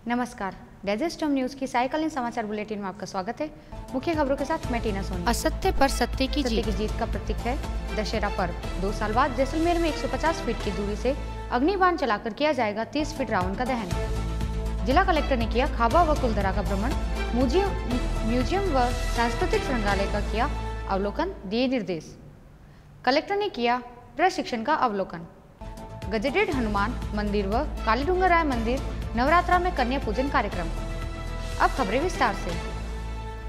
नमस्कार, डाइजेस्टम न्यूज की सायकालीन समाचार बुलेटिन में आपका स्वागत है। मुख्य खबरों के साथ मैं टीना सोनी। असत्य पर सत्य की जीत का प्रतीक है दशहरा पर्व। 2 साल बाद जैसलमेर में 150 फीट की दूरी से अग्निबाण चलाकर किया जाएगा 30 फीट रावण का दहन। जिला कलेक्टर ने किया खाबा व कुलधरा का भ्रमण, म्यूजियम व सांस्कृतिक संग्रहालय का किया अवलोकन, दिए निर्देश। कलेक्टर ने किया प्रशिक्षण का अवलोकन। गजेटेड हनुमान मंदिर व कालीडूंगर राय मंदिर नवरात्रा में कन्या पूजन कार्यक्रम। अब खबरें विस्तार से।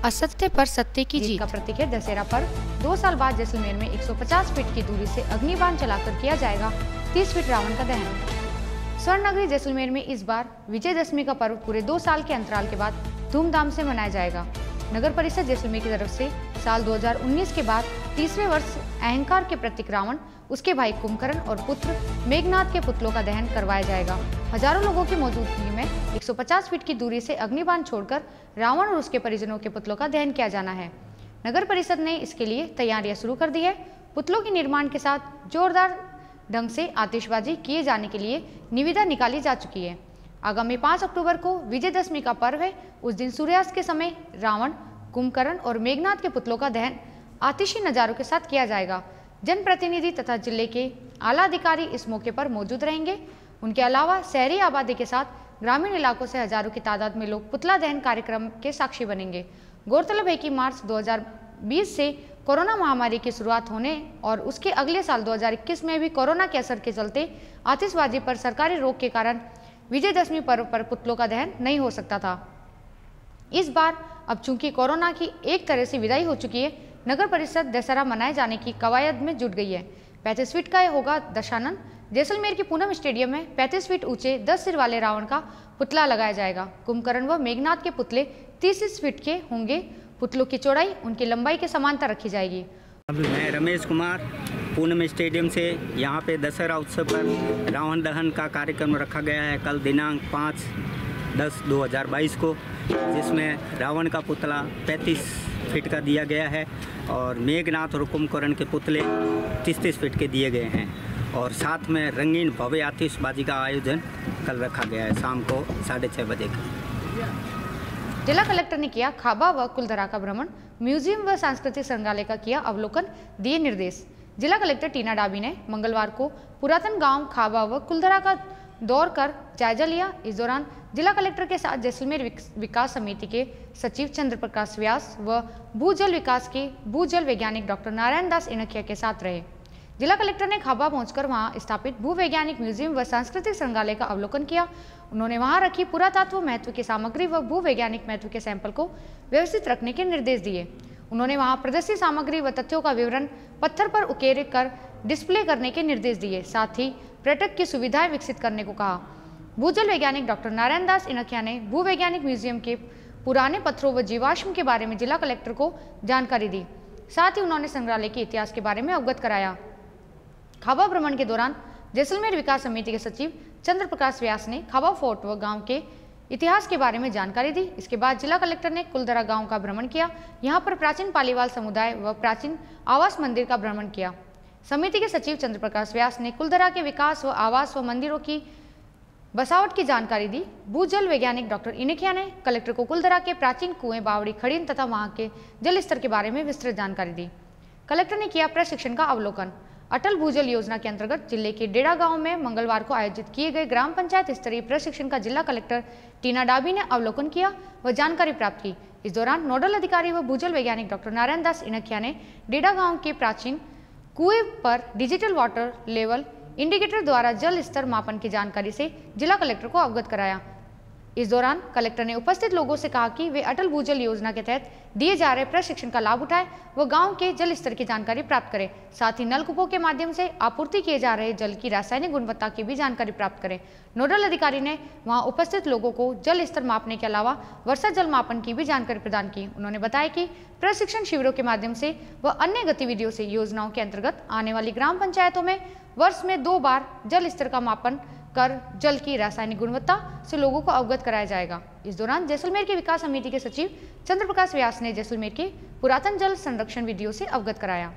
असत्य पर सत्य की जीत का प्रतीक है दशहरा पर्व। 2 साल बाद जैसलमेर में 150 फीट की दूरी से अग्निबाण चलाकर किया जाएगा 30 फीट रावण का दहन। स्वर्ण नगरी जैसलमेर में इस बार विजयदशमी का पर्व पूरे 2 साल के अंतराल के बाद धूमधाम से मनाया जाएगा। नगर परिषद जैसलमेर की तरफ से साल 2019 के बाद 30वें वर्ष अहंकार के प्रतीक रावण, उसके भाई कुंभकर्ण और पुत्र मेघनाथ के पुतलों का दहन करवाया जाएगा। हजारों लोगों की मौजूदगी में 150 फीट की दूरी से अग्निबाण छोड़कर रावण और उसके परिजनों के पुतलों का दहन किया जाना है। नगर परिषद ने इसके लिए तैयारियां शुरू कर दी है। पुतलों के निर्माण के साथ जोरदार ढंग से आतिशबाजी किए जाने के लिए निविदा निकाली जा चुकी है। आगामी 5 अक्टूबर को विजयदशमी का पर्व है। उस दिन सूर्यास्त के समय रावण, कुंभकर्ण और मेघनाथ के पुतलों का दहन आतिशी नजारों के साथ किया जाएगा। जनप्रतिनिधि तथा जिले के आला अधिकारी इस मौके पर मौजूद रहेंगे। उनके अलावा शहरी आबादी के साथ ग्रामीण इलाकों से हजारों की तादाद में लोग पुतला दहन कार्यक्रम के साक्षी बनेंगे। गौरतलब है कि मार्च 2020 से कोरोना महामारी की शुरुआत होने और उसके अगले साल 2021 में भी कोरोना के असर के चलते आतिशबाजी पर सरकारी रोक के कारण विजयदशमी पर्व पर पुतलों का दहन नहीं हो सकता था। इस बार अब चूंकि कोरोना की एक तरह से विदाई हो चुकी है, नगर परिषद दशहरा मनाए जाने की कवायद में जुट गई है। 35 फीट का होगा दशानन। जैसलमेर के पूनम स्टेडियम में 35 फीट ऊंचे 10 सिर वाले रावण का पुतला लगाया जाएगा। कुंभकर्ण व मेघनाथ के पुतले 30 फीट के होंगे। पुतलों की चौड़ाई उनकी लंबाई के समांतर रखी जाएगी। मैं रमेश कुमार पूनम स्टेडियम से यहाँ पे दशहरा उत्सव पर रावण दहन का कार्यक्रम रखा गया है कल दिनांक 5/10/2022 को, जिसमें रावण का पुतला 35 फीट का दिया गया है और मेघनाथ और कुंभकर्ण के पुतले 30 फीट के दिए गए हैं और साथ में रंगीन भव्य आतिशबाजी का आयोजन कल रखा गया है शाम को 6:30 बजे का। जिला कलेक्टर ने किया खाबा व कुलधरा का भ्रमण, म्यूजियम व सांस्कृतिक संग्रहालय का किया अवलोकन, दिए निर्देश। जिला कलेक्टर टीना डाबी ने मंगलवार को पुरातन गांव खाबा व कुलधरा का दौर कर जायजा लिया। इस दौरान जिला कलेक्टर के साथ जैसलमेर विकास समिति के सचिव चंद्र प्रकाश व्यास व भूजल विकास के भूजल वैज्ञानिक डॉक्टर नारायण दास इनखिया के साथ रहे। जिला कलेक्टर ने खाबा पहुंचकर वहां स्थापित भूवैज्ञानिक म्यूजियम व सांस्कृतिक संग्रहालय का अवलोकन किया। उन्होंने वहां रखी पुरातत्व महत्व की सामग्री व भूवैज्ञानिक महत्व के सैंपल को व्यवस्थित रखने के निर्देश दिए। उन्होंने वहां प्रदर्शित सामग्री व तथ्यों का विवरण पत्थर पर उकेर कर डिस्प्ले करने के निर्देश दिए। साथ ही पर्यटक की सुविधाएं विकसित करने को कहा। भूजल वैज्ञानिक डॉक्टर नारायण दास इनखिया ने भूवैज्ञानिक म्यूजियम के पुराने पत्थरों व जीवाश्म के बारे में जिला कलेक्टर को जानकारी दी। साथ ही उन्होंने संग्रहालय के इतिहास के बारे में अवगत कराया। खाबा भ्रमण के दौरान जैसलमेर विकास समिति के सचिव चंद्र प्रकाश व्यास ने खाबा फोर्ट व गांव के इतिहास के बारे में जानकारी दी। इसके बाद जिला कलेक्टर ने कुलधरा गांव का भ्रमण किया। यहाँ पर प्राचीन पालीवाल समुदाय व प्राचीन आवास मंदिर का भ्रमण किया। समिति के सचिव चंद्र प्रकाश व्यास ने कुलधरा के विकास व आवास व मंदिरों की बसावट की जानकारी दी। भूजल वैज्ञानिक डॉक्टर इनखिया ने कलेक्टर को कुलधरा के प्राचीन कुएं, बावड़ी, खड़ीन तथा वहां के जल स्तर के बारे में विस्तृत जानकारी दी। कलेक्टर ने किया प्रशिक्षण का अवलोकन। अटल भूजल योजना के अंतर्गत जिले के डेड़ा गांव में मंगलवार को आयोजित किए गए ग्राम पंचायत स्तरीय प्रशिक्षण का जिला कलेक्टर टीना डाबी ने अवलोकन किया व जानकारी प्राप्त की। इस दौरान नोडल अधिकारी व भूजल वैज्ञानिक डॉक्टर नारायण दास इनखिया ने डेड़ा गांव के प्राचीन कुएं पर डिजिटल वाटर लेवल इंडिकेटर द्वारा जल स्तर मापन की जानकारी से जिला कलेक्टर को अवगत कराया। इस दौरान कलेक्टर ने उपस्थित लोगों से कहा कि वे अटल भूजल योजना के तहत दिए जा रहे प्रशिक्षण का लाभ उठाएं व गांव के जल स्तर की जानकारी प्राप्त करें। साथ ही नलकूपों के माध्यम से आपूर्ति किए जा रहे जल की रासायनिक गुणवत्ता की भी जानकारी प्राप्त करें। नोडल अधिकारी ने वहां उपस्थित लोगों को जल स्तर मापने के अलावा वर्षा जल मापन की भी जानकारी प्रदान की। उन्होंने बताया कि प्रशिक्षण शिविरों के माध्यम से व अन्य गतिविधियों से योजनाओं के अंतर्गत आने वाली ग्राम पंचायतों में वर्ष में 2 बार जल स्तर का मापन कर जल की रासायनिक गुणवत्ता से लोगों को अवगत कराया जाएगा। इस दौरान जैसलमेर के विकास समिति के सचिव चंद्र प्रकाश व्यास ने जैसलमेर के पुरातन जल संरक्षण विधियों से अवगत कराया।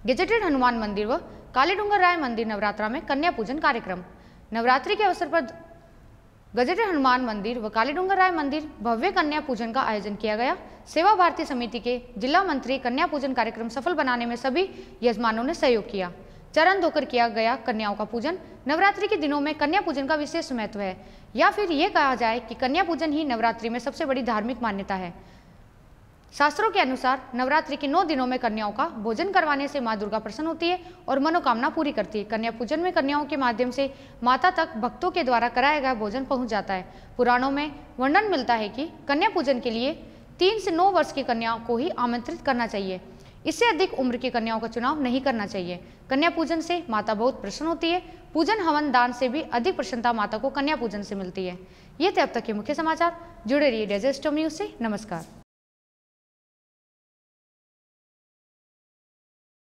गजेटेड हनुमान मंदिर व कालीडूंगर राय मंदिर नवरात्रा में कन्या पूजन कार्यक्रम। नवरात्रि के अवसर पर गजेटेड हनुमान मंदिर व कालीडूंगर राय मंदिर भव्य कन्या पूजन का आयोजन किया गया। सेवा भारती समिति के जिला मंत्री कन्या पूजन कार्यक्रम सफल बनाने में सभी यजमानों ने सहयोग किया। चरण धोकर किया गया कन्याओं का पूजन। नवरात्रि के दिनों में कन्या पूजन का विशेष महत्व है, या फिर ये कहा जाए कि कन्या पूजन ही नवरात्रि में सबसे बड़ी धार्मिक मान्यता है। शास्त्रों के अनुसार नवरात्रि के 9 दिनों में कन्याओं का भोजन करवाने से माँ दुर्गा प्रसन्न होती है और मनोकामना पूरी करती है। कन्या पूजन में कन्याओं के माध्यम से माता तक भक्तों के द्वारा कराया गया भोजन पहुंच जाता है। पुराणों में वर्णन मिलता है कि कन्या पूजन के लिए 3 से 9 वर्ष की कन्याओं को ही आमंत्रित करना चाहिए। इससे अधिक उम्र की कन्याओं का चुनाव नहीं करना चाहिए। कन्या पूजन से माता बहुत प्रसन्न होती है। पूजन हवन दान से भी अधिक प्रसन्नता माता को कन्या पूजन से मिलती है। ये थे अब तक के मुख्य समाचार। जुड़े रहिए डेजर्ट न्यूज से। नमस्कार।